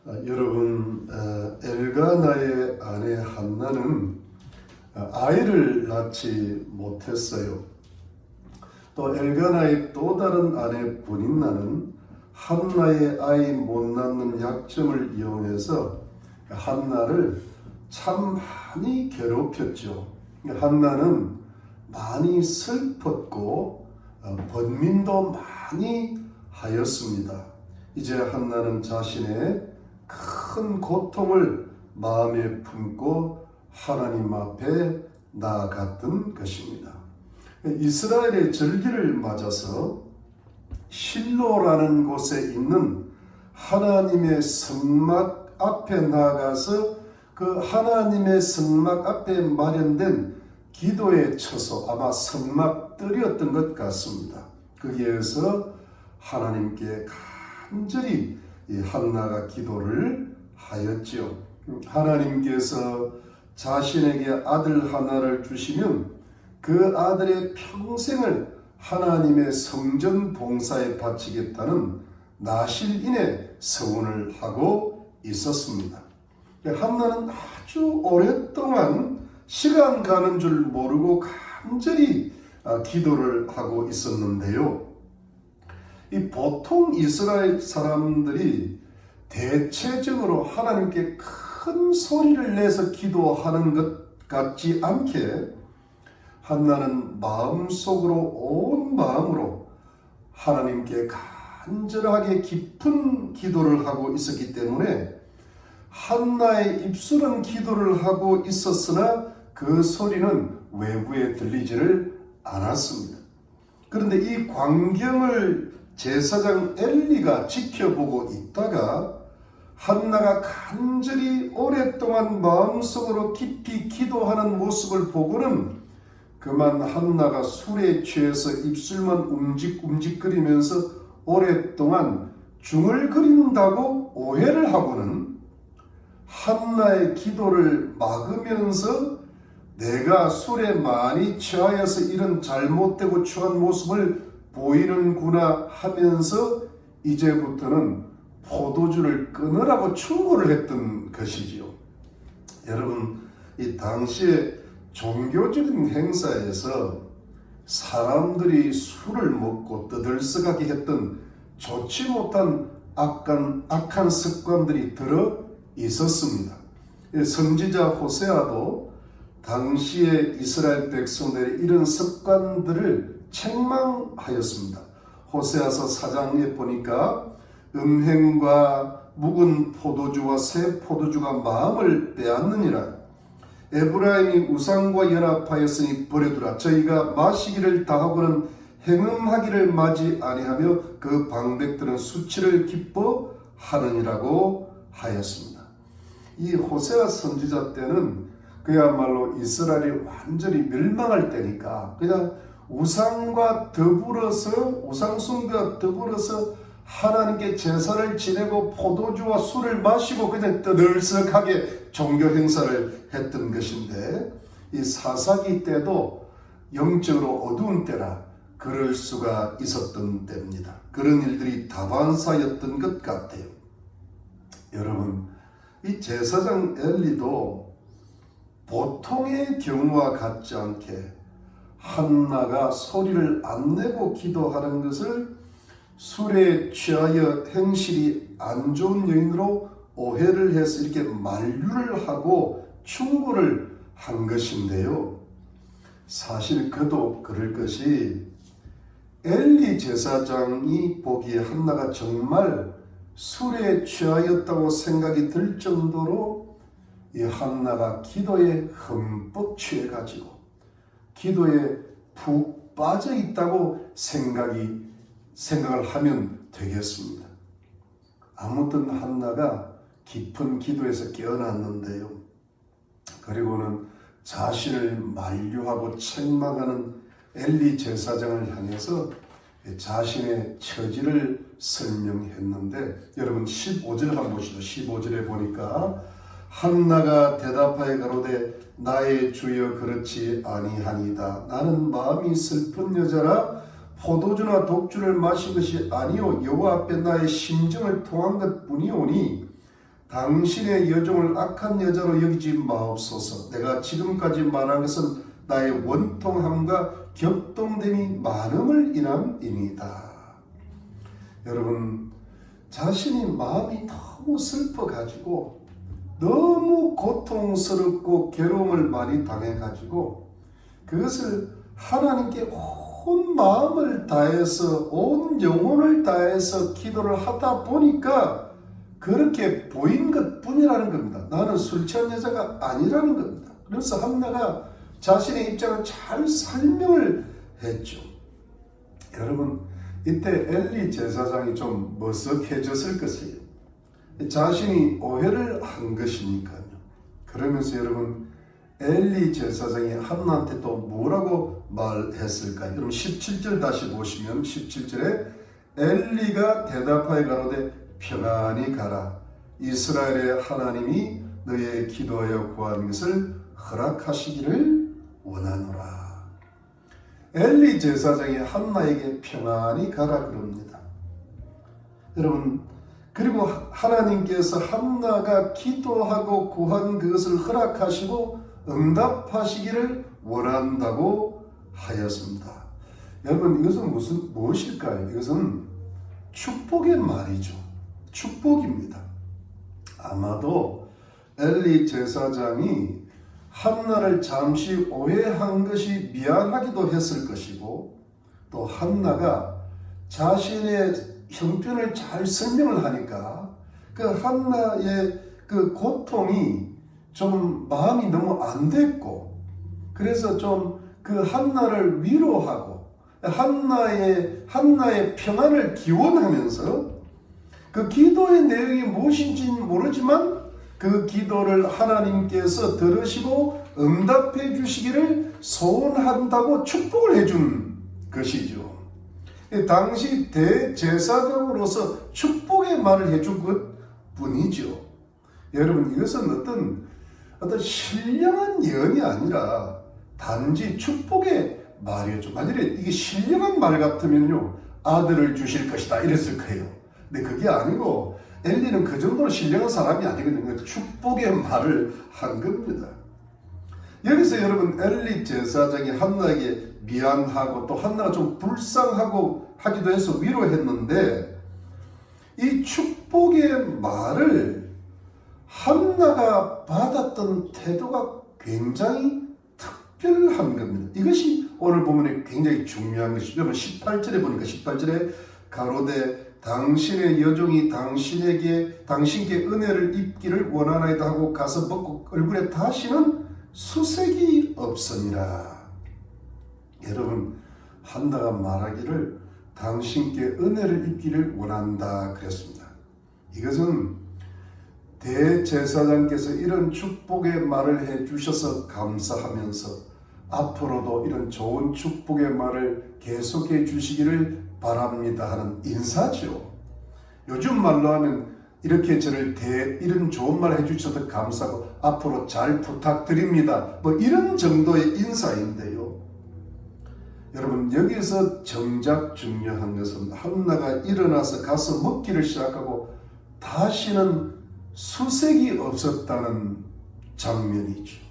여러분, 엘가나의 아내 한나는 아이를 낳지 못했어요. 또 엘가나의 또 다른 아내 브닌나는 한나의 아이 못 낳는 약점을 이용해서 한나를 참 많이 괴롭혔죠. 한나는 많이 슬펐고 번민도 많이 하였습니다. 이제 한나는 자신의 큰 고통을 마음에 품고 하나님 앞에 나아갔던 것입니다. 이스라엘의 절기를 맞아서 실로라는 곳에 있는 하나님의 성막 앞에 나아가서 그 하나님의 성막 앞에 마련된 기도의 처소, 아마 성막들이었던 것 같습니다. 거기에서 하나님께 간절히 한나가 기도를 하였지요. 하나님께서 자신에게 아들 하나를 주시면 그 아들의 평생을 하나님의 성전 봉사에 바치겠다는 나실인의 서원을 하고 있었습니다. 한나는 아주 오랫동안 시간 가는 줄 모르고 간절히 기도를 하고 있었는데요. 이 보통 이스라엘 사람들이 대체적으로 하나님께 큰 소리를 내서 기도하는 것 같지 않게 한나는 마음속으로 온 마음으로 하나님께 간절하게 깊은 기도를 하고 있었기 때문에 한나의 입술은 기도를 하고 있었으나 그 소리는 외부에 들리지를 않았습니다. 그런데 이 광경을 제사장 엘리가 지켜보고 있다가 한나가 간절히 오랫동안 마음속으로 깊이 기도하는 모습을 보고는 그만 한나가 술에 취해서 입술만 움직거리면서 오랫동안 중얼거린다고 오해를 하고는 한나의 기도를 막으면서 내가 술에 많이 취하여서 이런 잘못되고 추한 모습을 보이는구나 하면서 이제부터는 포도주를 끊으라고 충고를 했던 것이지요. 여러분, 이 당시에 종교적인 행사에서 사람들이 술을 먹고 떠들썩하게 했던 좋지 못한 악한 습관들이 들어 있었습니다. 선지자 호세아도 당시에 이스라엘 백성들의 이런 습관들을 책망하였습니다. 호세아서 4장에 보니까 음행과 묵은 포도주와 새 포도주가 마음을 빼앗느니라. 에브라임이 우상과 연합하였으니 버려두라. 저희가 마시기를 다하고는 행음하기를 마지 아니하며 그 방백들은 수치를 기뻐하느니라고 하였습니다. 이 호세아 선지자 때는 그야말로 이스라엘이 완전히 멸망할 때니까 그냥 우상과 더불어서 우상숭배와 더불어서 하나님께 제사를 지내고 포도주와 술을 마시고 그냥 떠들썩하게 종교 행사를 했던 것인데 이 사사기 때도 영적으로 어두운 때라 그럴 수가 있었던 때입니다. 그런 일들이 다반사였던 것 같아요. 여러분, 이 제사장 엘리도 보통의 경우와 같지 않게 한나가 소리를 안 내고 기도하는 것을 술에 취하여 행실이 안 좋은 여인으로 오해를 해서 이렇게 만류를 하고 충고를 한 것인데요. 사실 그도 그럴 것이 엘리 제사장이 보기에 한나가 정말 술에 취하였다고 생각이 들 정도로 이 한나가 기도에 흠뻑 취해가지고 기도에 푹 빠져 있다고 생각을 하면 되겠습니다. 아무튼 한나가 깊은 기도에서 깨어났는데요. 그리고는 자신을 만류하고 책망하는 엘리 제사장을 향해서 자신의 처지를 설명했는데 여러분 15절 한번 보시죠. 15절에 보니까 한나가 대답하여 가로되 나의 주여 그렇지 아니하니이다. 나는 마음이 슬픈 여자라 포도주나 독주를 마신 것이 아니요 여호와 앞에 나의 심정을 통한 것뿐이오니 당신의 여종을 악한 여자로 여기지 마옵소서. 내가 지금까지 말한 것은 나의 원통함과 격동됨이 많음을 인함이니이다. 여러분, 자신이 마음이 너무 슬퍼가지고 너무 고통스럽고 괴로움을 많이 당해가지고 그것을 하나님께 온 마음을 다해서 온 영혼을 다해서 기도를 하다 보니까 그렇게 보인 것 뿐이라는 겁니다. 나는 술 취한 여자가 아니라는 겁니다. 그래서 한나가 자신의 입장을 잘 설명을 했죠. 여러분, 이때 엘리 제사장이 좀 머쓱해졌을 것이에요. 자신이 오해를 한 것이니까요. 그러면서 여러분, 엘리 제사장이 한나한테 또 뭐라고 말했을까요? 여러분 17절 다시 보시면 17절에 엘리가 대답하여 가로되 평안히 가라. 이스라엘의 하나님이 너의 기도하여 구하는 것을 허락하시기를 원하노라. 엘리 제사장이 한나에게 평안히 가라 그럽니다. 여러분, 그리고 하나님께서 한나가 기도하고 구한 그것을 허락하시고 응답하시기를 원한다고 하였습니다. 여러분, 이것은 무엇일까요? 이것은 축복의 말이죠. 축복입니다. 아마도 엘리 제사장이 한나를 잠시 오해한 것이 미안하기도 했을 것이고, 또 한나가 자신의 형편을 잘 설명을 하니까 그 한나의 그 고통이 좀 마음이 너무 안 됐고, 그래서 좀 그 한나를 위로하고 한나의 평안을 기원하면서 그 기도의 내용이 무엇인지는 모르지만 그 기도를 하나님께서 들으시고 응답해 주시기를 소원한다고 축복을 해준 것이죠. 당시 대제사장으로서 축복의 말을 해준 것 뿐이죠. 여러분, 이것은 어떤 신령한 예언이 아니라 단지 축복의 말이었죠. 만약에 이게 신령한 말 같으면요, 아들을 주실 것이다 이랬을 거예요. 근데 그게 아니고 엘리는 그 정도로 신령한 사람이 아니거든요. 축복의 말을 한 겁니다. 여기서 여러분, 엘리 제사장이 한나에게 미안하고 또 한나가 좀 불쌍하고 하기도 해서 위로했는데, 이 축복의 말을 한나가 받았던 태도가 굉장히 특별한 겁니다. 이것이 오늘 본문에 굉장히 중요한 것이죠. 여러분 18절에 보니까 18절에 가로되 당신의 여종이 당신께 은혜를 입기를 원하나이다 하고 가서 먹고 얼굴에 다시는 수색이 없으니라. 여러분, 한나가 말하기를 당신께 은혜를 입기를 원한다 그랬습니다. 이것은 대제사장께서 이런 축복의 말을 해주셔서 감사하면서 앞으로도 이런 좋은 축복의 말을 계속해 주시기를 바랍니다 하는 인사죠. 요즘 말로 하면 이렇게 저를 이런 좋은 말 해주셔서 감사하고 앞으로 잘 부탁드립니다, 뭐 이런 정도의 인사인데요. 여러분, 여기서 정작 중요한 것은 한나가 일어나서 가서 먹기를 시작하고 다시는 수색이 없었다는 장면이죠.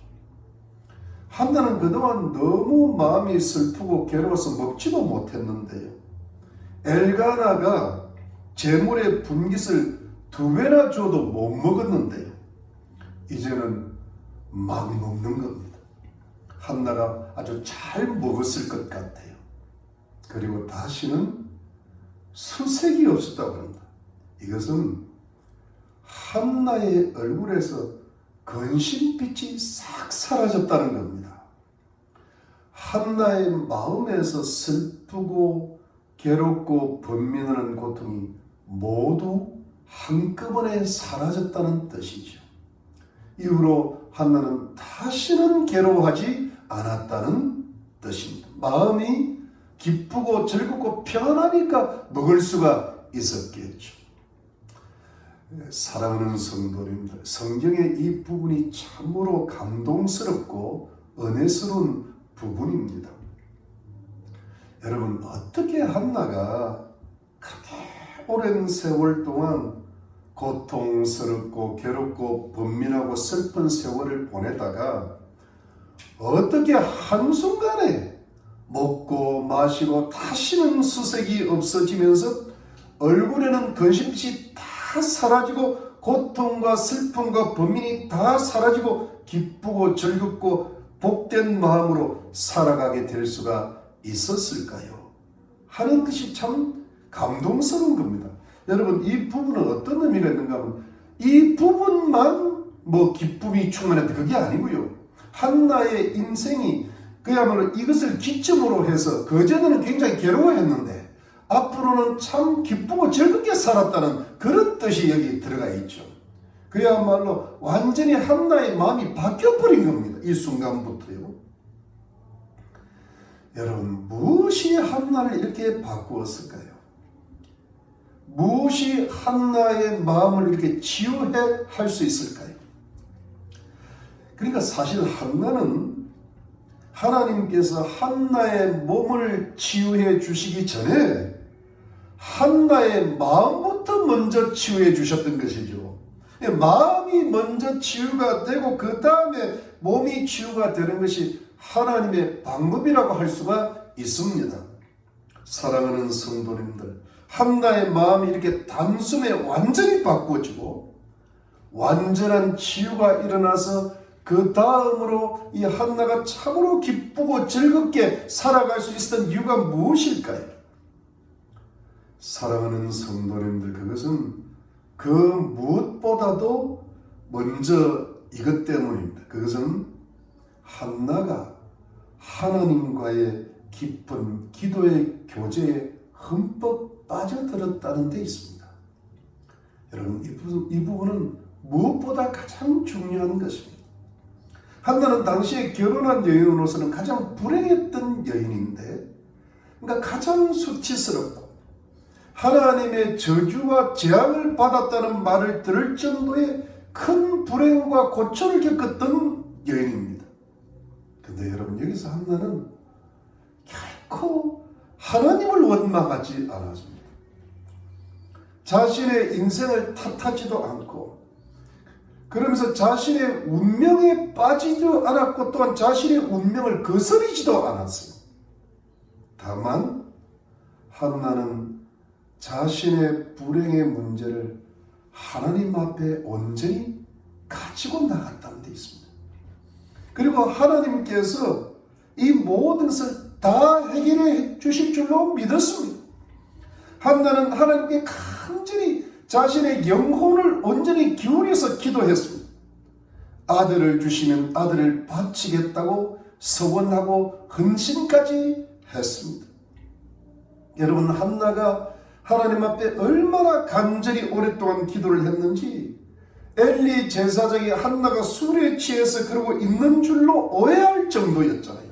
한나는 그동안 너무 마음이 슬프고 괴로워서 먹지도 못했는데요, 엘가나가 제물의 분깃을 2배나 줘도 못 먹었는데요, 이제는 막 먹는 겁니다. 한나가 아주 잘 먹었을 것 같아요. 그리고 다시는 수색이 없었다고 합니다. 이것은 한나의 얼굴에서 근심빛이 싹 사라졌다는 겁니다. 한나의 마음에서 슬프고 괴롭고 번민하는 고통이 모두 한꺼번에 사라졌다는 뜻이죠. 이후로 한나는 다시는 괴로워하지 않았다는 뜻입니다. 마음이 기쁘고 즐겁고 평안하니까 먹을 수가 있었겠죠. 사랑하는 성도님들, 성경의 이 부분이 참으로 감동스럽고 은혜스러운 부분입니다. 여러분, 어떻게 한나가 그렇게 오랜 세월 동안 고통스럽고 괴롭고 번민하고 슬픈 세월을 보내다가 어떻게 한순간에 먹고 마시고 다시는 수색이 없어지면서 얼굴에는 근심빛이 다 사라지고 고통과 슬픔과 번민이 다 사라지고 기쁘고 즐겁고 복된 마음으로 살아가게 될 수가 있었을까요? 하는 것이 참 감동스러운 겁니다. 여러분, 이 부분은 어떤 의미가 있는가 하면 이 부분만 기쁨이 충만했는데 그게 아니고요. 한나의 인생이 그야말로 이것을 기점으로 해서 그전에는 굉장히 괴로워했는데 앞으로는 참 기쁘고 즐겁게 살았다는 그런 뜻이 여기 들어가 있죠. 그야말로 완전히 한나의 마음이 바뀌어버린 겁니다. 이 순간부터요. 여러분, 무엇이 한나를 이렇게 바꾸었을까요? 무엇이 한나의 마음을 이렇게 치유해 할 수 있을까요? 그러니까 사실 한나는 하나님께서 한나의 몸을 치유해 주시기 전에 한나의 마음부터 먼저 치유해 주셨던 것이죠. 마음이 먼저 치유가 되고 그 다음에 몸이 치유가 되는 것이 하나님의 방법이라고 할 수가 있습니다. 사랑하는 성도님들, 한나의 마음이 이렇게 단숨에 완전히 바꾸어지고 완전한 치유가 일어나서 그 다음으로 이 한나가 참으로 기쁘고 즐겁게 살아갈 수 있었던 이유가 무엇일까요? 사랑하는 성도님들, 그것은 그 무엇보다도 먼저 이것 때문입니다. 그것은 한나가 하나님과의 깊은 기도의 교제에 흠뻑 빠져들었다는 데 있습니다. 여러분, 이 부분은 무엇보다 가장 중요한 것입니다. 한나는 당시에 결혼한 여인으로서는 가장 불행했던 여인인데, 그러니까 가장 수치스럽고 하나님의 저주와 재앙을 받았다는 말을 들을 정도의 큰 불행과 고초를 겪었던 여인입니다. 근데 여러분, 여기서 한나는 결코 하나님을 원망하지 않았습니다. 자신의 인생을 탓하지도 않고 그러면서 자신의 운명에 빠지지도 않았고 또한 자신의 운명을 거스리지도 않았어요. 다만 한나는 자신의 불행의 문제를 하나님 앞에 온전히 가지고 나갔다는 데 있습니다. 그리고 하나님께서 이 모든 것을 다 해결해 주실 줄로 믿었습니다. 한나는 하나님께 간절히 자신의 영혼을 온전히 기울여서 기도했습니다. 아들을 주시면 아들을 바치겠다고 서원하고 헌신까지 했습니다. 여러분, 한나가 하나님 앞에 얼마나 간절히 오랫동안 기도를 했는지 엘리 제사장이 한나가 술에 취해서 그러고 있는 줄로 오해할 정도였잖아요.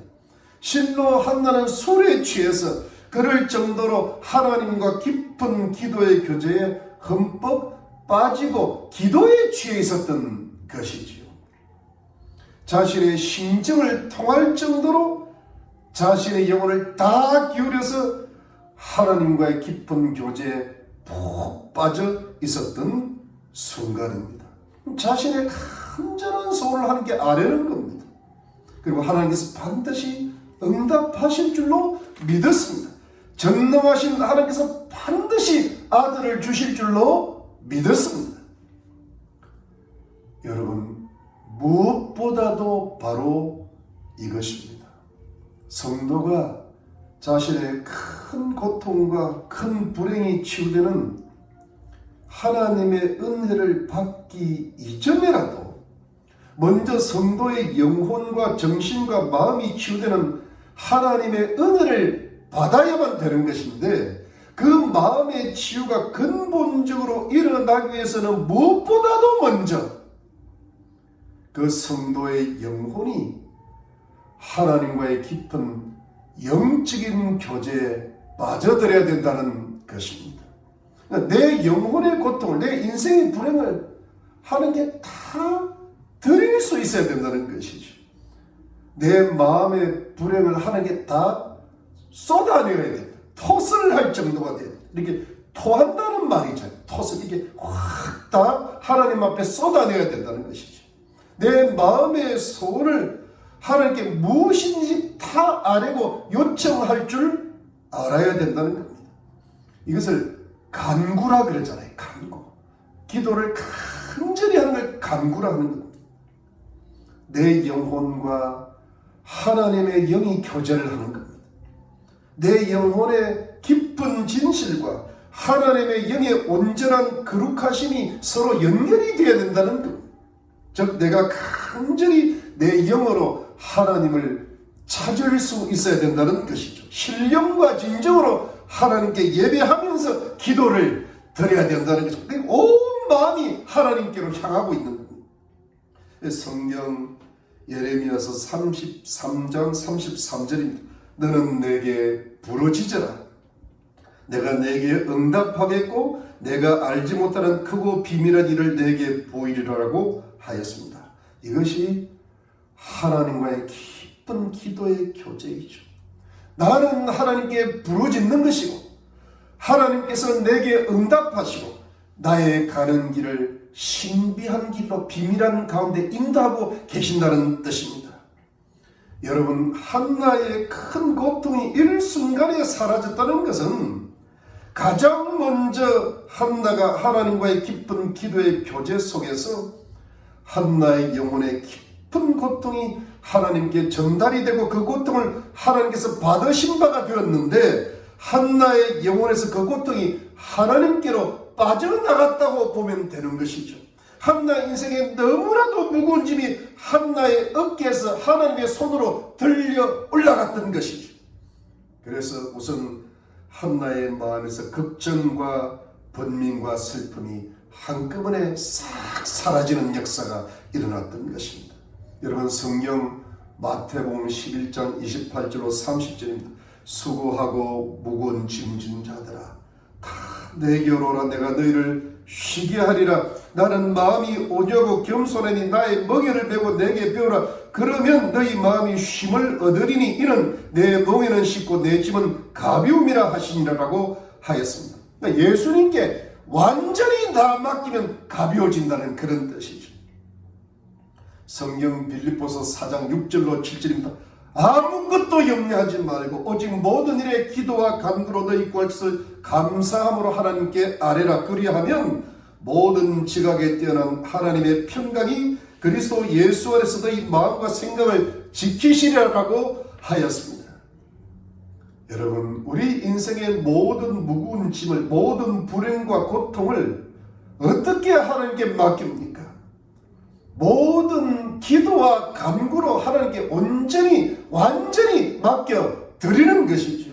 실로 한나는 술에 취해서 그럴 정도로 하나님과 깊은 기도의 교제에 흠뻑 빠지고 기도에 취해 있었던 것이지요. 자신의 심정을 통할 정도로 자신의 영혼을 다 기울여서 하나님과의 깊은 교제에 푹 빠져 있었던 순간입니다. 자신의 간절한 소원을 하나님께 아뢰는 겁니다. 그리고 하나님께서 반드시 응답하실 줄로 믿었습니다. 전능하신 하나님께서 반드시 아들을 주실 줄로 믿었습니다. 여러분, 무엇보다도 바로 이것입니다. 성도가 자신의 큰 고통과 큰 불행이 치유되는 하나님의 은혜를 받기 이전에라도 먼저 성도의 영혼과 정신과 마음이 치유되는 하나님의 은혜를 받아야만 되는 것인데, 그 마음의 치유가 근본적으로 일어나기 위해서는 무엇보다도 먼저 그 성도의 영혼이 하나님과의 깊은 영적인 교제에 빠져들어야 된다는 것입니다. 내 영혼의 고통을, 내 인생의 불행을 하나님께 다 드릴 수 있어야 된다는 것이죠. 내 마음의 불행을 하나님께 다 쏟아내야 된다. 토스를 할 정도가 돼요. 이렇게 토한다는 말이죠. 톳을 이게 확 다 하나님 앞에 쏟아내야 된다는 것이죠. 내 마음의 소원을 하나님께 무엇인지 다 아뢰고 요청할 줄 알아야 된다는 겁니다. 이것을 간구라 그러잖아요. 간구. 기도를 간절히 하는 걸 간구라 하는 겁니다. 내 영혼과 하나님의 영이 교제를 하는 겁니다. 내 영혼의 깊은 진실과 하나님의 영의 온전한 거룩하심이 서로 연결이 되어야 된다는 것. 즉 내가 간절히 내 영으로 하나님을 찾을 수 있어야 된다는 것이죠. 신령과 진정으로 하나님께 예배하면서 기도를 드려야 된다는 것이죠. 온 마음이 하나님께로 향하고 있는 겁니다. 성경 예레미야서 33장 33절입니다. 너는 내게 부르짖으라. 내가 내게 응답하겠고 내가 알지 못하는 크고 비밀한 일을 내게 보이리라고 하였습니다. 이것이 하나님과의 깊은 기도의 교제이죠. 나는 하나님께 부르짖는 것이고 하나님께서 내게 응답하시고 나의 가는 길을 신비한 길로 비밀한 가운데 인도하고 계신다는 뜻입니다. 여러분, 한나의 큰 고통이 일순간에 사라졌다는 것은 가장 먼저 한나가 하나님과의 깊은 기도의 교제 속에서 한나의 영혼의 깊은 고통이 하나님께 전달이 되고 그 고통을 하나님께서 받으신 바가 되었는데 한나의 영혼에서 그 고통이 하나님께로 빠져나갔다고 보면 되는 것이죠. 한나 인생에 너무나도 무거운 짐이 한나의 어깨에서 하나님의 손으로 들려 올라갔던 것이죠. 그래서 우선 한나의 마음에서 걱정과 번민과 슬픔이 한꺼번에 싹 사라지는 역사가 일어났던 것입니다. 여러분, 성경 마태복음 11장 28절로 30절입니다. 수고하고 무거운 짐진 자들아 다 내게로 오라. 내가 너희를 쉬게 하리라. 나는 마음이 온유하고 겸손하니 나의 멍에를 메고 내게 배우라. 그러면 너희 마음이 쉼을 얻으리니 이는 내 멍에는 쉽고 내 짐은 가벼움이라 하시니라라고 하였습니다. 그러니까 예수님께 완전히 다 맡기면 가벼워진다는 그런 뜻이죠. 성경 빌립보서 4장 6절로 7절입니다. 아무것도 염려하지 말고 오직 모든 일에 기도와 간구로 너희 구할 것을 감사함으로 하나님께 아뢰라. 그리하면 모든 지각에 뛰어난 하나님의 평강이 그리스도 예수 안에서 너희 마음과 생각을 지키시리라고 하였습니다. 여러분, 우리 인생의 모든 무거운 짐을, 모든 불행과 고통을 어떻게 하나님께 맡깁니까? 모든 기도와 간구로 하나님께 완전히 맡겨 드리는 것이죠.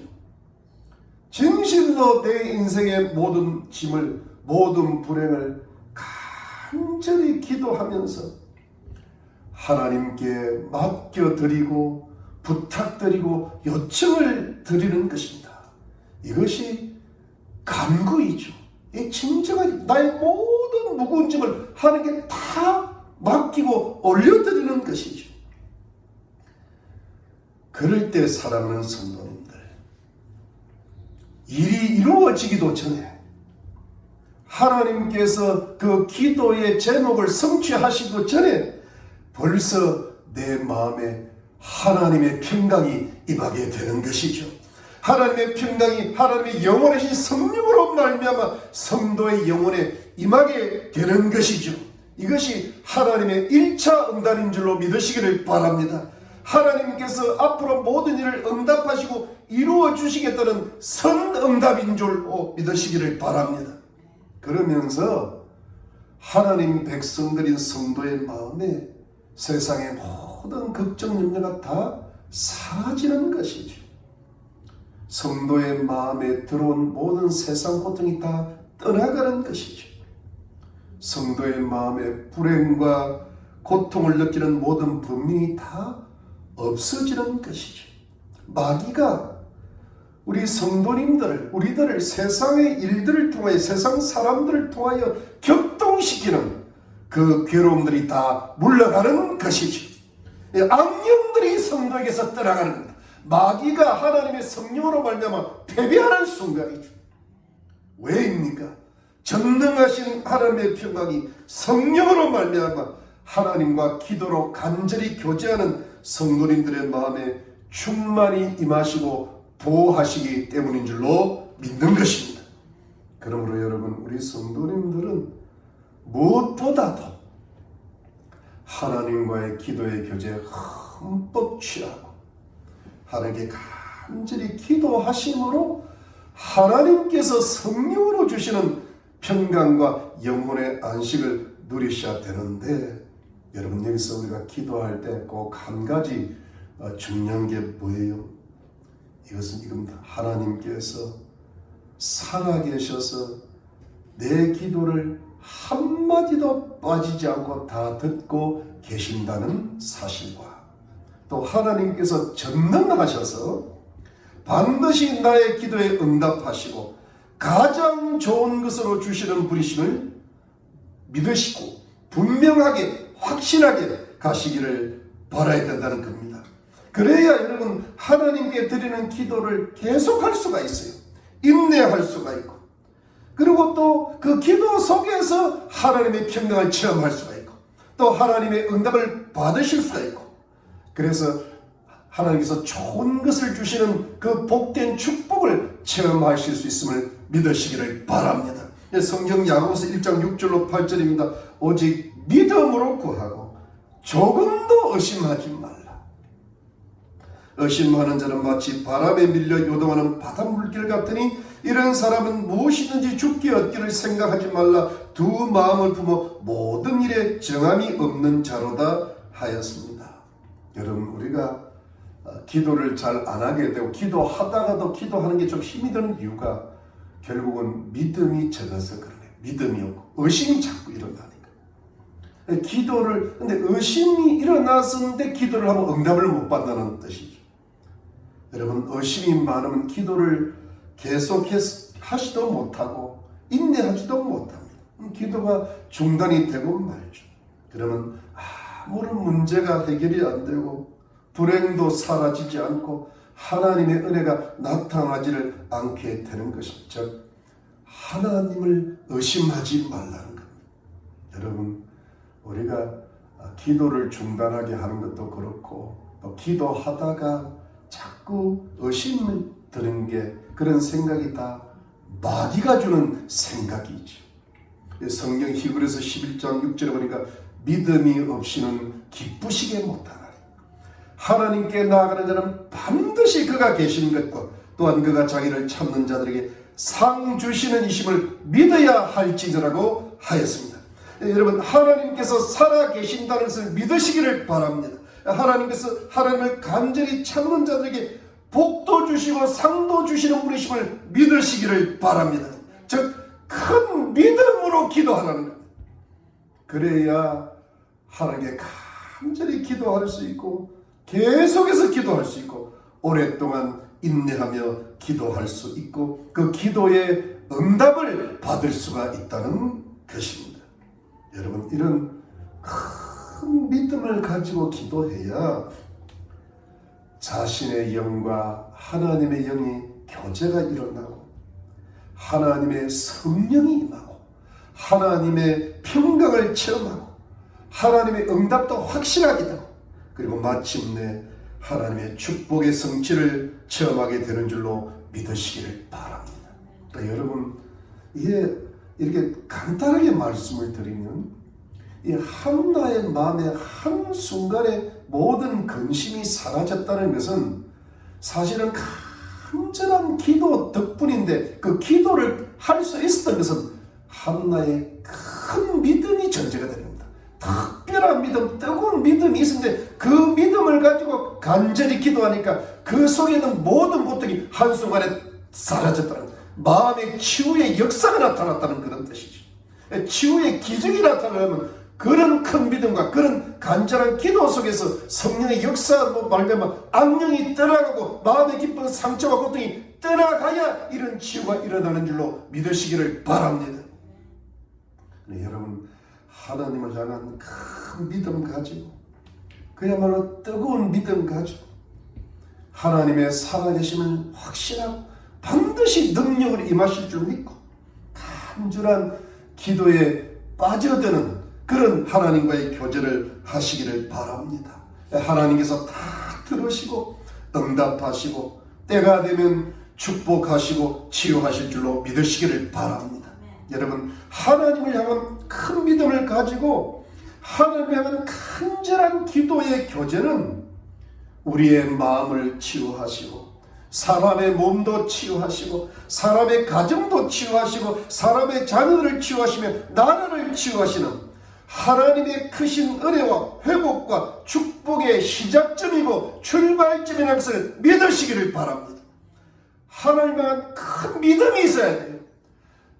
진실로 내 인생의 모든 짐을, 모든 불행을 간절히 기도하면서 하나님께 맡겨드리고 부탁드리고 요청을 드리는 것입니다. 이것이 간구이죠. 이 진정한 나의 모든 무거운 짐을 하나님께 다 맡기고 올려드리는 것이죠. 그럴 때 사랑하는 성도님들, 일이 이루어지기도 전에 하나님께서 그 기도의 제목을 성취하시기 전에 벌써 내 마음에 하나님의 평강이 임하게 되는 것이죠. 하나님의 평강이 하나님의 영원하신 성령으로 말미암아 성도의 영혼에 임하게 되는 것이죠. 이것이 하나님의 1차 응답인 줄로 믿으시기를 바랍니다. 하나님께서 앞으로 모든 일을 응답하시고 이루어 주시겠다는 선응답인 줄로 믿으시기를 바랍니다. 그러면서 하나님 백성들인 성도의 마음에 세상의 모든 걱정 염려가 다 사라지는 것이죠. 성도의 마음에 들어온 모든 세상 고통이 다 떠나가는 것이죠. 성도의 마음에 불행과 고통을 느끼는 모든 분명이 다 없어지는 것이죠. 마귀가 우리 성도님들을, 우리들을 세상의 일들을 통하여, 세상 사람들을 통하여 격동시키는 그 괴로움들이 다 물러가는 것이죠. 악령들이 성도에게서 떠나가는 겁니다. 마귀가 하나님의 성령으로 말미암아 패배하는 순간이죠. 왜입니까? 전능하신 하나님의 평강이 성령으로 말미암아 하나님과 기도로 간절히 교제하는 성도님들의 마음에 충만히 임하시고 보호하시기 때문인 줄로 믿는 것입니다. 그러므로 여러분, 우리 성도님들은 무엇보다도 하나님과의 기도의 교제에 흠뻑 취하고 하나님께 간절히 기도하심으로 하나님께서 성령으로 주시는 평강과 영혼의 안식을 누리셔야 되는데, 여러분, 여기서 우리가 기도할 때 꼭 한 가지 중요한 게 뭐예요? 이것은 이겁니다. 하나님께서 살아계셔서 내 기도를 한마디도 빠지지 않고 다 듣고 계신다는 사실과, 또 하나님께서 전능하셔서 반드시 나의 기도에 응답하시고 가장 좋은 것으로 주시는 분이심을 믿으시고 분명하게 확신하게 가시기를 바라야 된다는 겁니다. 그래야 여러분, 하나님께 드리는 기도를 계속할 수가 있어요. 인내할 수가 있고, 그리고 또 그 기도 속에서 하나님의 평강을 체험할 수가 있고, 또 하나님의 응답을 받으실 수가 있고, 그래서 하나님께서 좋은 것을 주시는 그 복된 축복을 체험하실 수 있음을 믿으시기를 바랍니다. 성경 야고보서 1장 6절로 8절입니다. 오직 믿음으로 구하고 조금도 의심하지 말라. 의심하는 자는 마치 바람에 밀려 요동하는 바닷물길 같으니 이런 사람은 무엇이든지 죽기 얻기를 생각하지 말라. 두 마음을 품어 모든 일에 정함이 없는 자로다 하였습니다. 여러분, 우리가 기도를 잘 안 하게 되고 기도하다가도 기도하는 게 좀 힘이 드는 이유가 결국은 믿음이 적어서 그래요. 믿음이 없고 의심이 자꾸 일어나니까. 근데 의심이 일어났었는데 기도를 하면 응답을 못 받는다는 뜻이죠. 여러분, 의심이 많으면 기도를 계속해서 하지도 못하고 인내하지도 못합니다. 기도가 중단이 되고 말죠. 그러면 아무런 문제가 해결이 안 되고 불행도 사라지지 않고 하나님의 은혜가 나타나지를 않게 되는 것입니다. 즉, 하나님을 의심하지 말라는 겁니다. 여러분, 우리가 기도를 중단하게 하는 것도 그렇고, 또 기도하다가 자꾸 의심을 드는 게, 그런 생각이 다 마귀가 주는 생각이죠. 성경 히브리서 11장 6절에 보니까 믿음이 없이는 기쁘시게 못하나니 하나님께 나아가는 자는 반드시 그가 계시는 것과 또한 그가 자기를 찾는 자들에게 상 주시는 이심을 믿어야 할지니라고 하였습니다. 여러분, 하나님께서 살아 계신다는 것을 믿으시기를 바랍니다. 하나님께서 하나님을 간절히 찾는 자들에게 복도 주시고 상도 주시는 분이심을 믿으시기를 바랍니다. 즉, 큰 믿음으로 기도하라는 겁니다. 그래야 하나님께 간절히 기도할 수 있고 계속해서 기도할 수 있고 오랫동안 인내하며 기도할 수 있고 그 기도의 응답을 받을 수가 있다는 것입니다. 여러분, 이런 큰 믿음을 가지고 기도해야 자신의 영과 하나님의 영이 교제가 일어나고 하나님의 성령이 임하고 하나님의 평강을 체험하고 하나님의 응답도 확실하게 되고, 그리고 마침내 하나님의 축복의 성취를 체험하게 되는 줄로 믿으시기를 바랍니다. 그러니까 여러분, 이게 이렇게 간단하게 말씀을 드리면 이 한나의 마음에 한순간에 모든 근심이 사라졌다는 것은 사실은 간절한 기도 덕분인데, 그 기도를 할 수 있었던 것은 한나의 큰 믿음이 전제가 됩니다. 특별한 믿음, 뜨거운 믿음이 있었는데 그 믿음을 가지고 간절히 기도하니까 그 속에 있는 모든 고통이 한순간에 사라졌다는 거예요. 마음의 치유의 역사가 나타났다는 그런 뜻이죠. 치유의 기적이 나타나면 그런 큰 믿음과 그런 간절한 기도 속에서 성령의 역사로 말미암아 악령이 떠나가고 마음의 기쁜 상처와 고통이 떠나가야 이런 치유가 일어나는 줄로 믿으시기를 바랍니다. 네, 여러분, 하나님을 향한 큰 믿음 가지고, 그야말로 뜨거운 믿음 가지고 하나님의 살아계심을 확신하고 반드시 능력을 임하실 줄 믿고 간절한 기도에 빠져드는 그런 하나님과의 교제를 하시기를 바랍니다. 하나님께서 다 들으시고 응답하시고 때가 되면 축복하시고 치유하실 줄로 믿으시기를 바랍니다. 여러분, 하나님을 향한 큰 믿음을 가지고 하나님을 향한 간절한 기도의 교제는 우리의 마음을 치유하시고 사람의 몸도 치유하시고 사람의 가정도 치유하시고 사람의 자녀들을 치유하시며 나라를 치유하시는 하나님의 크신 은혜와 회복과 축복의 시작점이고 출발점이라는 것을 믿으시기를 바랍니다. 하나님에 대한 큰 믿음이 있어야 돼요.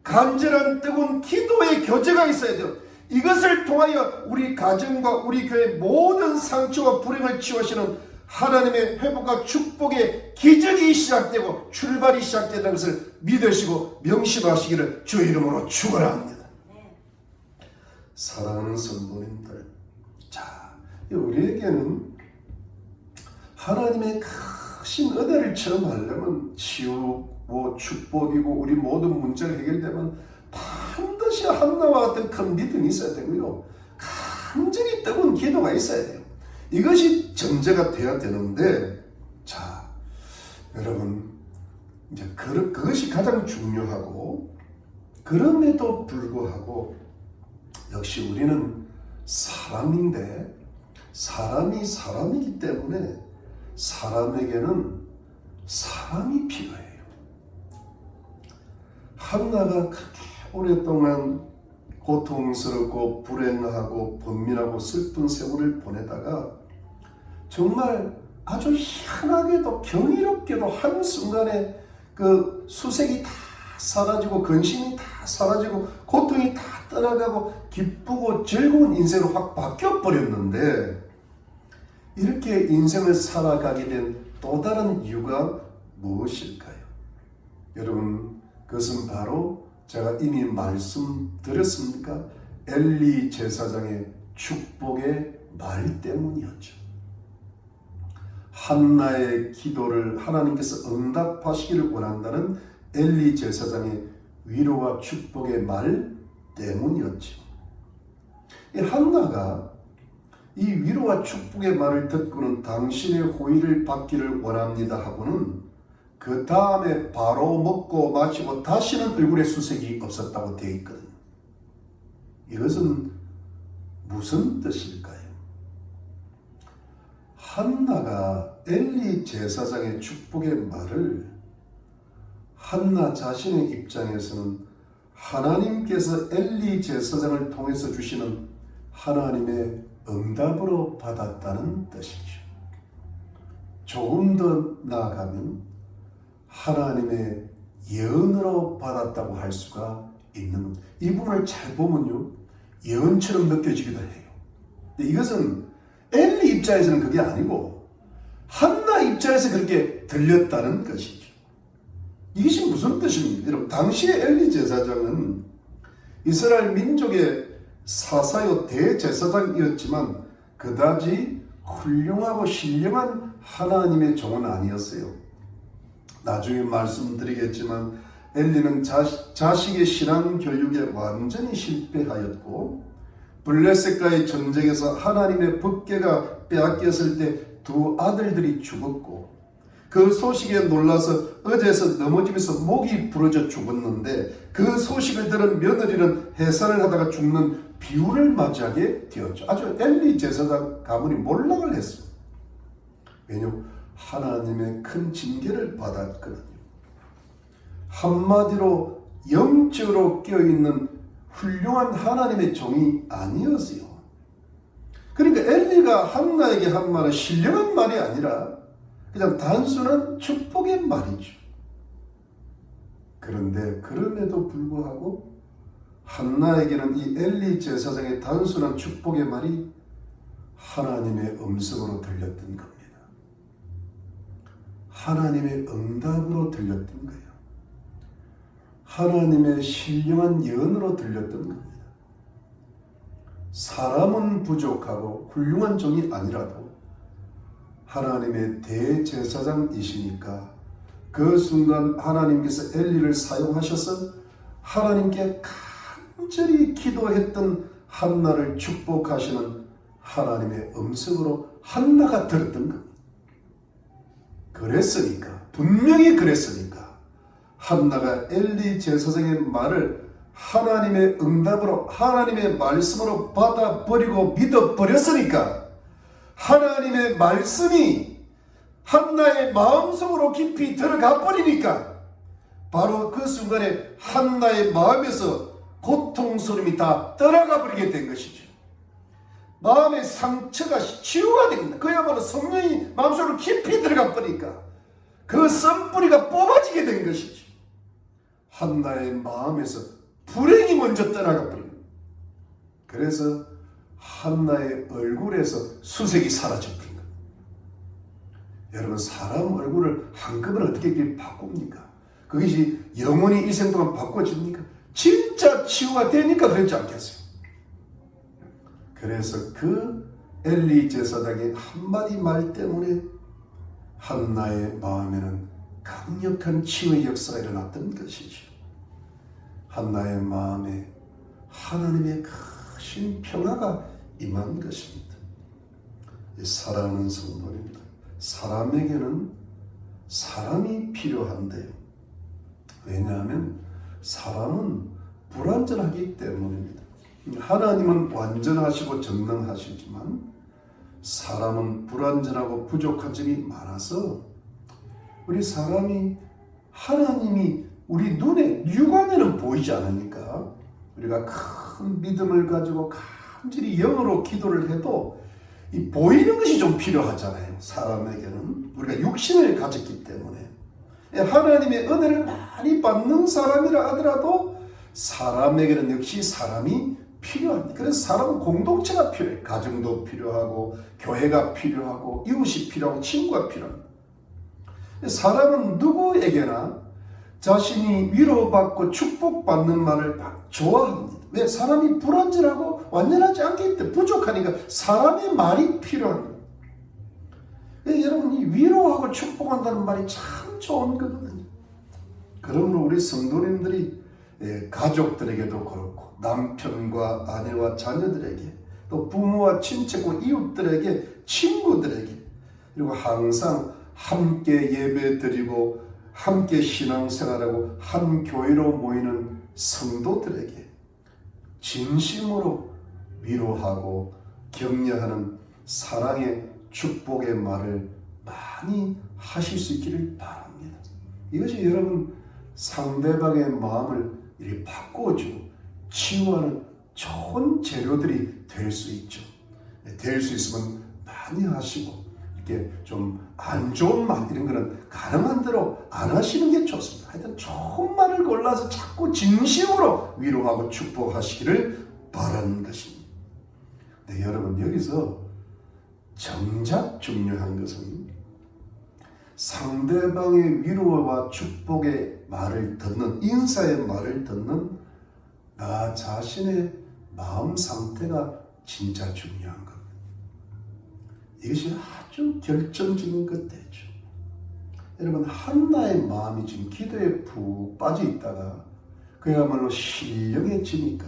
간절한 뜨거운 기도의 교제가 있어야 돼요. 이것을 통하여 우리 가정과 우리 교회의 모든 상처와 불행을 치유하시는 하나님의 회복과 축복의 기적이 시작되고 출발이 시작된다는 것을 믿으시고 명심하시기를 주의 이름으로 축원합니다. 사랑하는 성도님들, 자, 우리에게는 하나님의 크신 은혜를 체험하려면 치유고 축복이고 우리 모든 문제가 해결되면 반드시 한나와 같은 큰 믿음이 있어야 되고요, 간절히 뜨거운 기도가 있어야 돼요. 이것이 전제가 되어야 되는데, 자, 여러분, 이제 그것이 가장 중요하고, 그럼에도 불구하고 역시 우리는 사람인데 사람이 사람이기 때문에 사람에게는 사람이 필요해요. 한나가 그렇게 오랫동안 고통스럽고 불행하고 번민하고 슬픈 세월을 보내다가 정말 아주 희한하게도 경이롭게도 한순간에 그 수색이 다 사라지고 근심이 다 사라지고 고통이 다 떠나가고 기쁘고 즐거운 인생으로 확 바뀌어버렸는데, 이렇게 인생을 살아가게 된 또 다른 이유가 무엇일까요? 여러분, 그것은 바로 제가 이미 말씀드렸습니까? 엘리 제사장의 축복의 말 때문이었죠. 한나의 기도를 하나님께서 응답하시기를 원한다는 엘리 제사장의 위로와 축복의 말 때문이었죠. 이 한나가 이 위로와 축복의 말을 듣고는 당신의 호의를 받기를 원합니다 하고는 그 다음에 바로 먹고 마시고 다시는 얼굴에 수색이 없었다고 되어 있거든요. 이것은 무슨 뜻일까요? 한나가 엘리 제사장의 축복의 말을 한나 자신의 입장에서는 하나님께서 엘리 제사장을 통해서 주시는 하나님의 응답으로 받았다는 뜻이죠. 조금 더 나아가면 하나님의 예언으로 받았다고 할 수가 있는 겁니다. 이 부분을 잘 보면요, 예언처럼 느껴지기도 해요. 근데 이것은 엘리 입장에서는 그게 아니고 한나 입장에서 그렇게 들렸다는 것이죠. 이것이 무슨 뜻입니까? 여러분, 당시의 엘리 제사장은 이스라엘 민족의 사사요 대제사장이었지만 그다지 훌륭하고 신령한 하나님의 종은 아니었어요. 나중에 말씀드리겠지만 엘리는 자식의 신앙 교육에 완전히 실패하였고, 블레셋과의 전쟁에서 하나님의 법궤가 빼앗겼을 때 두 아들들이 죽었고, 그 소식에 놀라서 어제에서 넘어지면서 목이 부러져 죽었는데 그 소식을 들은 며느리는 해산을 하다가 죽는 비유를 맞이하게 되었죠. 아주 엘리 제사장 가문이 몰락을 했습니다. 왜냐하면 하나님의 큰 징계를 받았거든요. 한마디로 영적으로 깨어있는 훌륭한 하나님의 종이 아니었어요. 그러니까 엘리가 한나에게 한 말은 신령한 말이 아니라 그냥 단순한 축복의 말이죠. 그런데 그럼에도 불구하고 한나에게는 이 엘리 제사장의 단순한 축복의 말이 하나님의 음성으로 들렸던 겁니다. 하나님의 응답으로 들렸던 거예요. 하나님의 신령한 예언으로 들렸던 겁니다. 사람은 부족하고 훌륭한 종이 아니라도 하나님의 대제사장이시니까 그 순간 하나님께서 엘리를 사용하셔서 하나님께 간절히 기도했던 한나를 축복하시는 하나님의 음성으로 한나가 들었던 겁니다. 그랬으니까, 분명히 그랬으니까 한나가 엘리 제사장의 말을 하나님의 응답으로, 하나님의 말씀으로 받아버리고 믿어버렸으니까 하나님의 말씀이 한나의 마음속으로 깊이 들어가 버리니까 바로 그 순간에 한나의 마음에서 고통스러움이 다 떠나가 버리게 된 것이죠. 마음의 상처가 치유가 됩니다. 그야말로 성령이 마음속으로 깊이 들어가 버리니까 그 썬뿌리가 뽑아지게 된 것이죠. 한나의 마음에서 불행이 먼저 떠나가 버립니다. 그래서 한나의 얼굴에서 수색이 사라져 버린 겁니다. 여러분, 사람 얼굴을 한꺼번에 어떻게 바꿉니까? 그것이 영원히 일생 동안 바꿔집니까? 진짜 치유가 되니까 그렇지 않겠어요? 그래서 그 엘리 제사장의 한마디 말 때문에 한나의 마음에는 강력한 치유의 역사가 일어났던 것이죠. 한나의 마음에 하나님의 크신 평화가 임한 것입니다. 사랑하는 성도입니다. 사람에게는 사람이 필요한데요. 왜냐하면 사람은 불완전하기 때문입니다. 하나님은 완전하시고 전능하시지만 사람은 불완전하고 부족한 점이 많아서 우리 사람이 하나님이 우리 눈에 육안에는 보이지 않으니까 우리가 큰 믿음을 가지고 간절히 영으로 기도를 해도 이 보이는 것이 좀 필요하잖아요. 사람에게는 우리가 육신을 가졌기 때문에 하나님의 은혜를 많이 받는 사람이라 하더라도 사람에게는 역시 사람이 필요합니다. 그래서 사람은 공동체가 필요해요. 가정도 필요하고 교회가 필요하고 이웃이 필요하고 친구가 필요합니다. 사람은 누구에게나 자신이 위로받고 축복받는 말을 좋아합니다. 왜? 사람이 불완전하고 완전하지 않기 때문에 부족하니까 사람의 말이 필요합니다. 여러분, 이 위로하고 축복한다는 말이 참 좋은 거거든요. 그러므로 우리 성도님들이 가족들에게도 그렇고 남편과 아내와 자녀들에게 또 부모와 친척과 이웃들에게 친구들에게 그리고 항상 함께 예배드리고 함께 신앙생활하고 한 교회로 모이는 성도들에게 진심으로 위로하고 격려하는 사랑의 축복의 말을 많이 하실 수 있기를 바랍니다. 이것이 여러분 상대방의 마음을 이렇게 바꿔주고 치유하는 좋은 재료들이 될 수 있죠. 될 수 있으면 많이 하시고 이렇게 좀 안 좋은 말 이런 거는 가능한 대로 안 하시는 게 좋습니다. 하여튼 좋은 말을 골라서 자꾸 진심으로 위로하고 축복하시기를 바라는 것입니다. 네, 여러분, 여기서 정작 중요한 것은 상대방의 위로와 축복의 말을 듣는, 인사의 말을 듣는 나 자신의 마음 상태가 진짜 중요한 겁니다. 이것이 아주 결정적인 것 되죠. 여러분, 한나의 마음이 지금 기도에 푹 빠져 있다가 그야말로 신령해지니까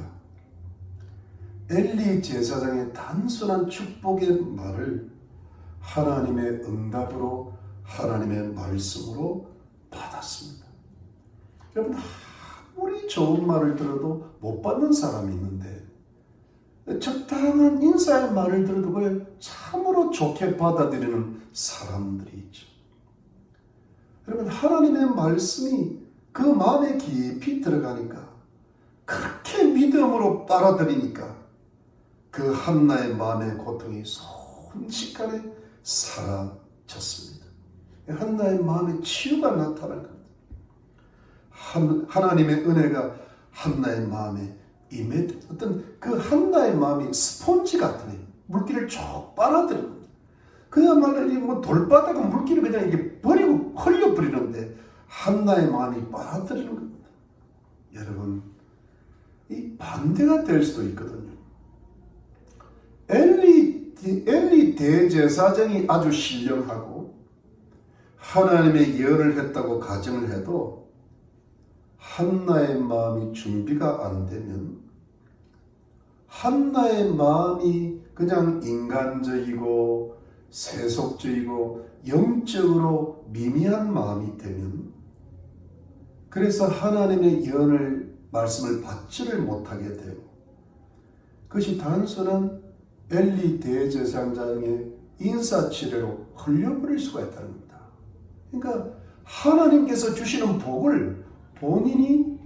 엘리 제사장의 단순한 축복의 말을 하나님의 응답으로 하나님의 말씀으로 받았습니다. 여러분, 아무리 좋은 말을 들어도 못 받는 사람이 있는데 적당한 인사의 말을 들어도 그걸 참으로 좋게 받아들이는 사람들이 있죠. 여러분, 하나님의 말씀이 그 마음에 깊이 들어가니까 그렇게 믿음으로 빨아들이니까 그 한나의 마음의 고통이 순식간에 사라졌습니다. 한나의 마음에 치유가 나타난 겁니다. 하나님의 은혜가 한나의 마음에 임해 어떤 그 한나의 마음이 스폰지 같은 물기를 쭉 빨아들입니다. 그야말로 뭐 돌바닥은 물기를 그냥 이렇게 버리고 흘려버리는데 한나의 마음이 빨아들이는 겁니다. 여러분, 이 반대가 될 수도 있거든요. 엘리 대제사장이 아주 신령하고 하나님의 예언을 했다고 가정을 해도 한나의 마음이 준비가 안 되면, 한나의 마음이 그냥 인간적이고 세속적이고 영적으로 미미한 마음이 되면, 그래서 하나님의 예언을 말씀을 받지를 못하게 되고, 그것이 단순한 엘리 대제사장의 인사치레로 흘려버릴 수가 있다는 겁니다. 그러니까 하나님께서 주시는 복을 본인이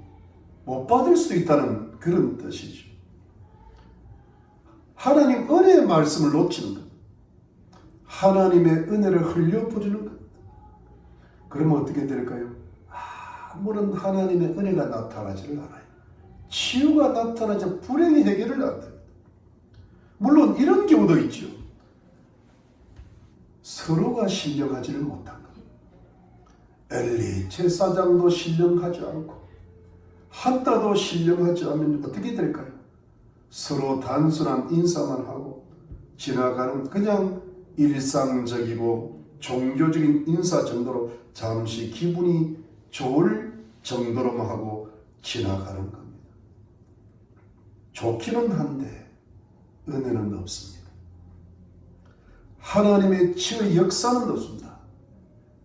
못 받을 수도 있다는 그런 뜻이죠. 하나님 은혜의 말씀을 놓치는 것, 하나님의 은혜를 흘려버리는 것. 그러면 어떻게 될까요? 아무런 하나님의 은혜가 나타나지를 않아요. 치유가 나타나자 불행의 해결을 안 됩니다. 물론 이런 경우도 있죠. 서로가 신령하지를 못한 것. 엘리 제사장도 신령하지 않고 한나도 신령하지 않으면 어떻게 될까요? 서로 단순한 인사만 하고 지나가는 그냥 일상적이고 종교적인 인사 정도로 잠시 기분이 좋을 정도로만 하고 지나가는 겁니다. 좋기는 한데 은혜는 없습니다. 하나님의 치유의 역사는 없습니다.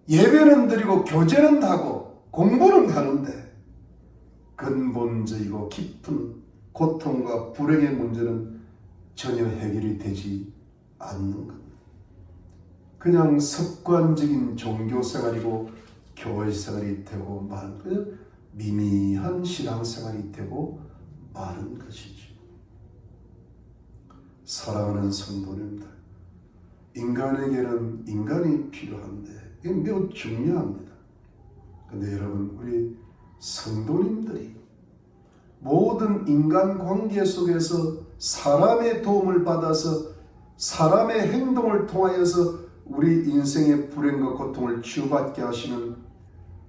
예배는 드리고 교제는 하고 공부는 하는데 근본적이고 깊은 고통과 불행의 문제는 전혀 해결이 되지 않는 겁니다. 그냥 습관적인 종교생활이고 교회생활이 되고 마는 미미한 신앙생활이 되고 마는 것이죠. 사랑하는 성도님들, 인간에게는 인간이 필요한데 이게 매우 중요합니다. 그런데 여러분, 우리 성도님들이 모든 인간관계 속에서 사람의 도움을 받아서 사람의 행동을 통하여서 우리 인생의 불행과 고통을 치유받게 하시는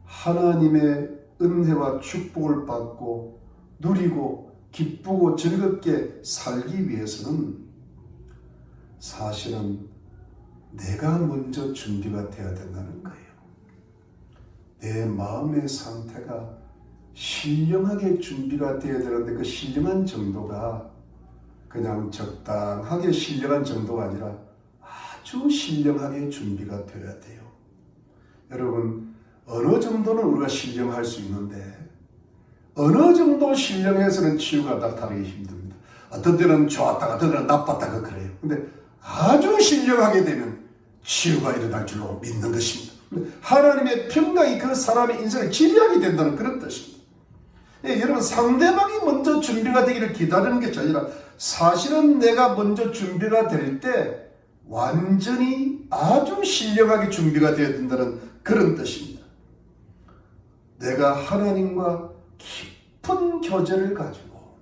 하나님의 은혜와 축복을 받고 누리고 기쁘고 즐겁게 살기 위해서는 사실은 내가 먼저 준비가 되어야 된다는 거예요. 내 마음의 상태가 신령하게 준비가 되어야 되는데 그 신령한 정도가 그냥 적당하게 신령한 정도가 아니라 아주 신령하게 준비가 되어야 돼요. 여러분, 어느 정도는 우리가 신령할 수 있는데 어느 정도 신령해서는 치유가 나타나기 힘듭니다. 어떤 때는 좋았다가 어떤 때는 나빴다가 그래요. 근데 아주 신령하게 되면 치유가 일어날 줄로 믿는 것입니다. 하나님의 평강이 그 사람의 인생을 지배하게 된다는 그런 뜻입니다. 예, 여러분, 상대방이 먼저 준비가 되기를 기다리는 것이 아니라 사실은 내가 먼저 준비가 될 때 완전히 아주 신령하게 준비가 되어야 된다는 그런 뜻입니다. 내가 하나님과 깊은 교제를 가지고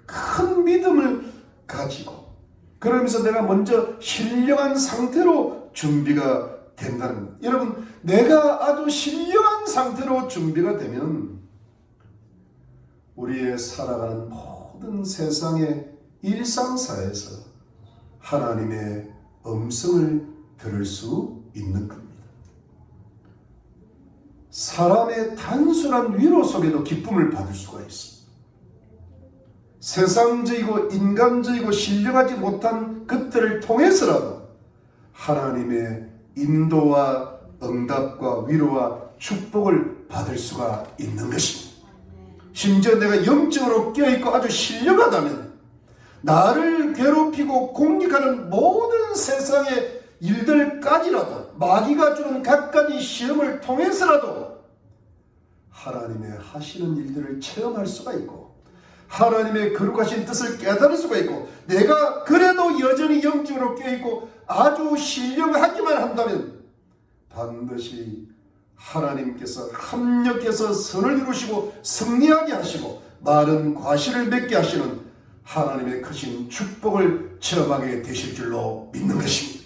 큰 믿음을 가지고 그러면서 내가 먼저 신령한 상태로 준비가 된다는 것. 여러분, 내가 아주 신령한 상태로 준비가 되면 우리의 살아가는 모든 세상의 일상사에서 하나님의 음성을 들을 수 있는 겁니다. 사람의 단순한 위로 속에도 기쁨을 받을 수가 있습니다. 세상적이고 인간적이고 신령하지 못한 것들을 통해서라도 하나님의 인도와 응답과 위로와 축복을 받을 수가 있는 것입니다. 심지어 내가 영적으로 깨어있고 아주 신령하다면 나를 괴롭히고 공격하는 모든 세상의 일들까지라도 마귀가 주는 갖가지 시험을 통해서라도 하나님의 하시는 일들을 체험할 수가 있고 하나님의 거룩하신 뜻을 깨달을 수가 있고 내가 그래도 여전히 영적으로 깨어있고 아주 신령하기만 한다면 반드시 하나님께서 합력해서 선을 이루시고 승리하게 하시고 많은 과실을 맺게 하시는 하나님의 크신 축복을 체험하게 되실 줄로 믿는 것입니다.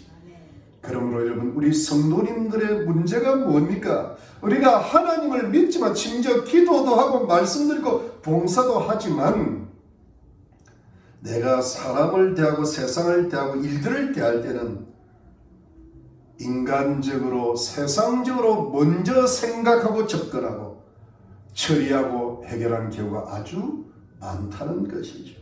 그러므로 여러분, 우리 성도님들의 문제가 뭡니까? 우리가 하나님을 믿지만 심지어 기도도 하고 말씀드리고 봉사도 하지만 내가 사람을 대하고 세상을 대하고 일들을 대할 때는 인간적으로 세상적으로 먼저 생각하고 접근하고 처리하고 해결한 경우가 아주 많다는 것이죠.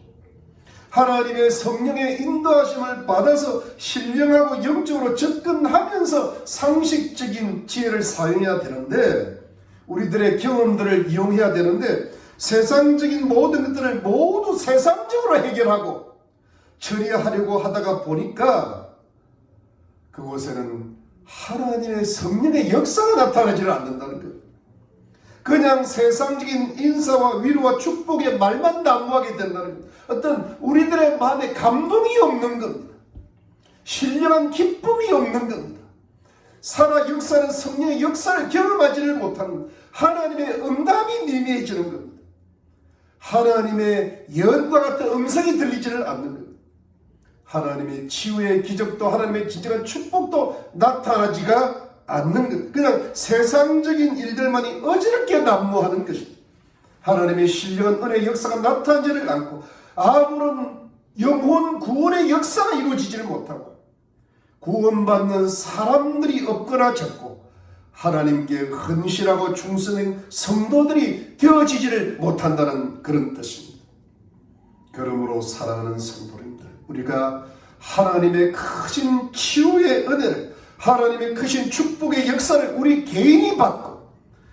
하나님의 성령의 인도하심을 받아서 신령하고 영적으로 접근하면서 상식적인 지혜를 사용해야 되는데, 우리들의 경험들을 이용해야 되는데, 세상적인 모든 것들을 모두 세상적으로 해결하고 처리하려고 하다가 보니까 그곳에는 하나님의 성령의 역사가 나타나지를 않는다는 거예요. 그냥 세상적인 인사와 위로와 축복의 말만 난무하게 된다는 거예요. 어떤 우리들의 마음에 감동이 없는 겁니다. 신령한 기쁨이 없는 겁니다. 살아 역사는 성령의 역사를 경험하지를 못하는 겁니다. 하나님의 응답이 미미해지는 겁니다. 하나님의 예언과 같은 음성이 들리지를 않는 겁니다. 하나님의 치유의 기적도 하나님의 진정한 축복도 나타나지가 않는 것. 그냥 세상적인 일들만이 어지럽게 난무하는 것입니다. 하나님의 신령한 은혜의 역사가 나타나지를 않고 아무런 영혼 구원의 역사가 이루어지지를 못하고 구원받는 사람들이 없거나 적고 하나님께 헌신하고 충성된 성도들이 되어지지를 못한다는 그런 뜻입니다. 그러므로 사랑하는 성도님들, 우리가 하나님의 크신 치유의 은혜를, 하나님의 크신 축복의 역사를 우리 개인이 받고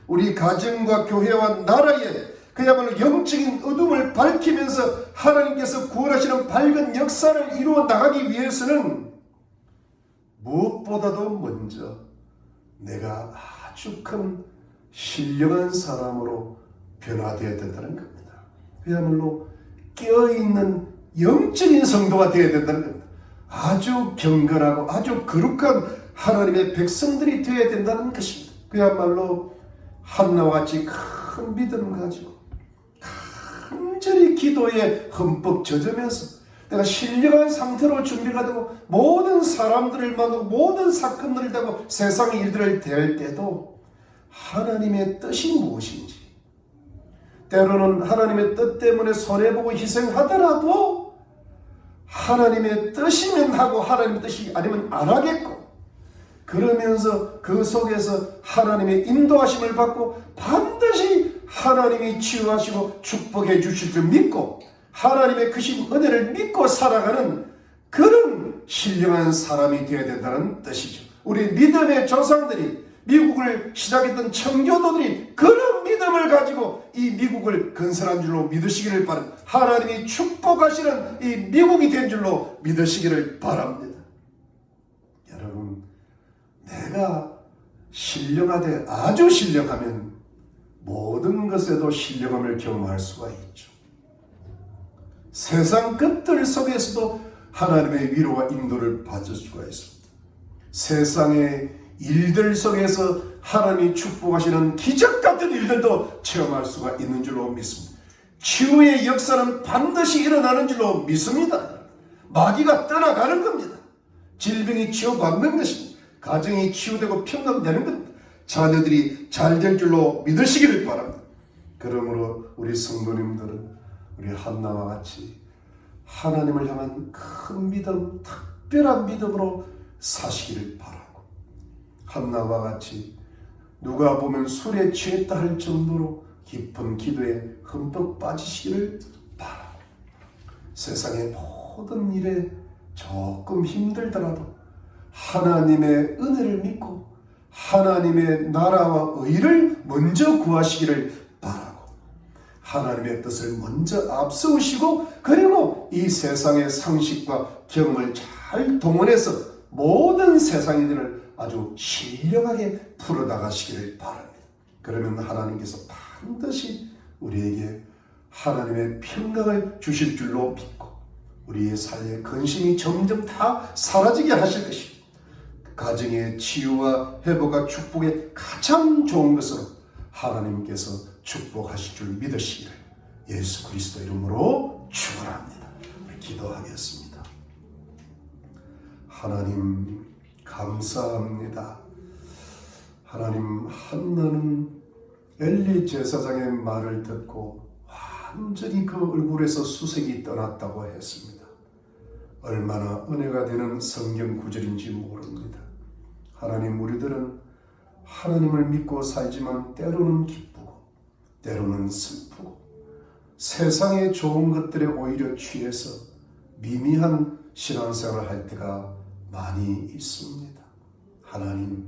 우리 가정과 교회와 나라에 그야말로 영적인 어둠을 밝히면서 하나님께서 구원하시는 밝은 역사를 이루어 나가기 위해서는 무엇보다도 먼저 내가 아주 큰 신령한 사람으로 변화되어야 된다는 겁니다. 그야말로 깨어있는 영적인 성도가 되어야 된다는 겁니다. 아주 경건하고 아주 거룩한 하나님의 백성들이 되어야 된다는 것입니다. 그야말로 한나와 같이 큰 믿음을 가지고 간절히 기도에 흠뻑 젖으면서 내가 신령한 상태로 준비가 되고 모든 사람들을 만나고 모든 사건들을 대고 세상의 일들을 대할 때도 하나님의 뜻이 무엇인지, 때로는 하나님의 뜻 때문에 손해보고 희생하더라도 하나님의 뜻이면 하고 하나님의 뜻이 아니면 안 하겠고, 그러면서 그 속에서 하나님의 인도하심을 받고 반드시 하나님이 치유하시고 축복해 주실 줄 믿고 하나님의 크신 은혜를 믿고 살아가는 그런 신령한 사람이 되어야 된다는 뜻이죠. 우리 믿음의 조상들이, 미국을 시작했던 청교도들이 그런 믿음을 가지고 이 미국을 건설한 줄로 믿으시기를 바랍니다. 하나님이 축복하시는 이 미국이 된 줄로 믿으시기를 바랍니다. 여러분, 내가 신령하되 아주 신령하면 모든 것에도 신령함을 경험할 수가 있죠. 세상 것들 속에서도 하나님의 위로와 인도를 받을 수가 있습니다. 세상의 일들 속에서 하나님이 축복하시는 기적 같은 일들도 체험할 수가 있는 줄로 믿습니다. 치유의 역사는 반드시 일어나는 줄로 믿습니다. 마귀가 떠나가는 겁니다. 질병이 치유받는 것입니다. 가정이 치유되고 평강되는 겁니다. 자녀들이 잘 될 줄로 믿으시기를 바랍니다. 그러므로 우리 성도님들은 우리 한나와 같이 하나님을 향한 큰 믿음, 특별한 믿음으로 사시기를 바라고, 한나와 같이 누가 보면 술에 취했다 할 정도로 깊은 기도에 흠뻑 빠지시기를 바라고, 세상의 모든 일에 조금 힘들더라도 하나님의 은혜를 믿고 하나님의 나라와 의를 먼저 구하시기를 바라고, 하나님의 뜻을 먼저 앞세우시고 그리고 이 세상의 상식과 경험을 잘 동원해서 모든 세상인들을 아주 신령하게 풀어나가시기를 바랍니다. 그러면 하나님께서 반드시 우리에게 하나님의 평강을 주실 줄로 믿고 우리의 삶의 근심이 점점 다 사라지게 하실 것입니다. 가정의 치유와 회복과 축복의 가장 좋은 것으로 하나님께서 축복하실 줄 믿으시기를 예수 그리스도 이름으로 축원합니다. 기도하겠습니다. 하나님 감사합니다. 하나님, 한나는 엘리 제사장의 말을 듣고 완전히 그 얼굴에서 수색이 떠났다고 했습니다. 얼마나 은혜가 되는 성경 구절인지 모릅니다. 하나님, 우리들은 하나님을 믿고 살지만 때로는 기쁘고 때로는 슬프고 세상의 좋은 것들에 오히려 취해서 미미한 신앙생활을 할 때가 많이 있습니다. 하나님,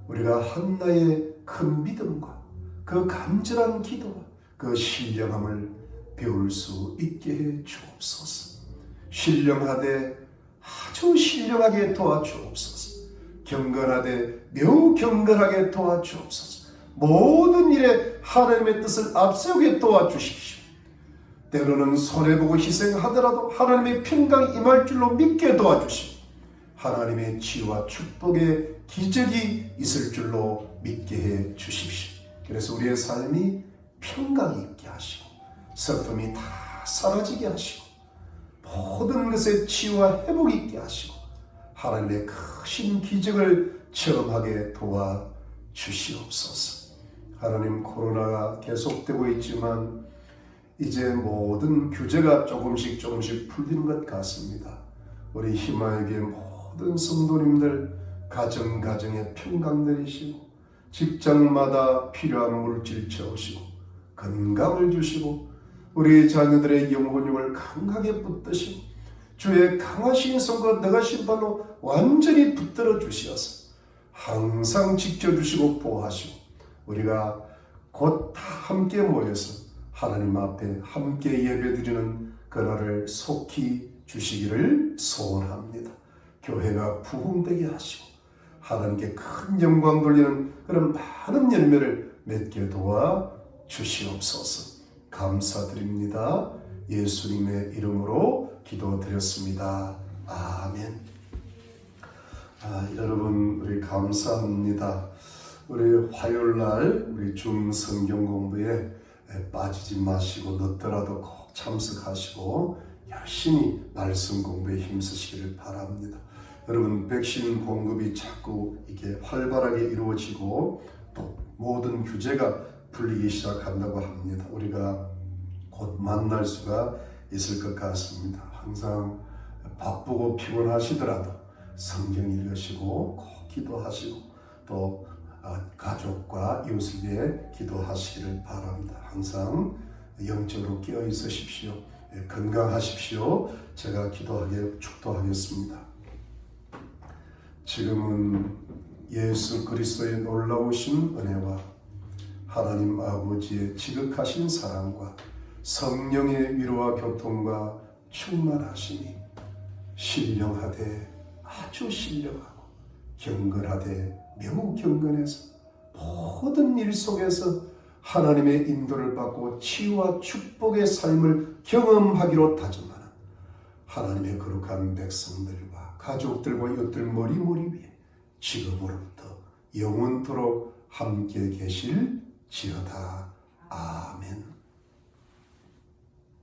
우리가 한나의 큰 믿음과 그 간절한 기도와 그 신령함을 배울 수 있게 해 주옵소서. 신령하되 아주 신령하게 도와주옵소서. 경건하되 매우 경건하게 도와주옵소서. 모든 일에 하나님의 뜻을 앞세우게 도와주십시오. 때로는 손해보고 희생하더라도 하나님의 평강이 임할 줄로 믿게 도와주시고 하나님의 지혜와 축복의 기적이 있을 줄로 믿게 해 주십시오. 그래서 우리의 삶이 평강이 있게 하시고 슬픔이 다 사라지게 하시고 모든 것에 치유와 회복이 있게 하시고 하나님의 크신 기적을 체험하게 도와주시옵소서. 하나님, 코로나가 계속되고 있지만 이제 모든 규제가 조금씩 풀리는 것 같습니다. 우리 희망에게 모든 성도님들 가정에 평강 내리시고 직장마다 필요한 물질 채우시고 건강을 주시고 우리 자녀들의 영혼력을 강하게 붙드시고 주의 강하신 손과 너가신 발로 완전히 붙들어 주시어서 항상 지켜주시고 보호하시고 우리가 곧 다 함께 모여서 하나님 앞에 함께 예배드리는 그날을 속히 주시기를 소원합니다. 교회가 부흥되게 하시고 하나님께 큰 영광 돌리는 그런 많은 열매를 맺게 도와 주시옵소서. 감사드립니다. 예수님의 이름으로 기도드렸습니다. 아멘. 여러분, 우리 감사합니다. 우리 화요일날 우리 줌 성경 공부에 빠지지 마시고 늦더라도 꼭 참석하시고 열심히 말씀 공부에 힘쓰시기를 바랍니다. 여러분, 백신 공급이 자꾸 이게 활발하게 이루어지고 또 모든 규제가 풀리기 시작한다고 합니다. 우리가 곧 만날 수가 있을 것 같습니다. 항상 바쁘고 피곤하시더라도 성경 읽으시고 꼭 기도하시고 또 가족과 이웃을 위해 기도하시기를 바랍니다. 항상 영적으로 깨어 있으십시오. 건강하십시오. 제가 기도하게 축도하겠습니다. 지금은 예수 그리스도의 놀라우신 은혜와 하나님 아버지의 지극하신 사랑과 성령의 위로와 교통과 충만하시니 신령하되 아주 신령하고 경건하되 매우 경건해서 모든 일 속에서 하나님의 인도를 받고 치유와 축복의 삶을 경험하기로 다짐하는 하나님의 거룩한 백성들과 가족들과 이웃들 머리머리 위에 지금으로부터 영원토록 함께 계실지어다. 아멘.